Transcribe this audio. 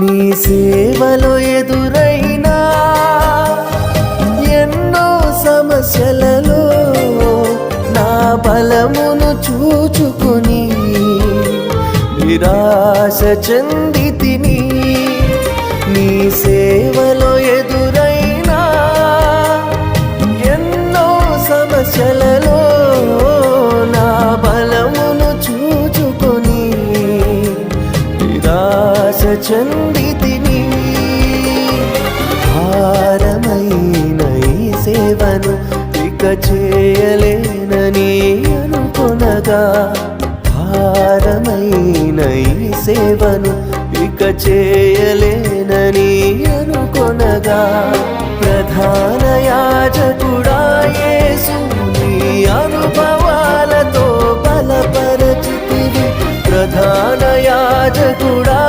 నీ సేవలో ఎదురైనా ఎన్నో సమస్యలలో నా బలమును చూచుకొని నిరాశ చెందితిని. నీ సేవలో ఎదురైనా ఎన్నో సమస్యలలో నా బలమును చూచుకొని నిరాశ చెందితిని. భారమైన ఈ సేవను ఇక చేయలేనని అనుకొనగా, భారమైన ఈ సేవను ఇక చేయలేనని అనుకొనగా, ప్రధాన యాజకుడా యేసు నీ అనుభవాలతో బలపరచితివి. ప్రధాన యాజకుడా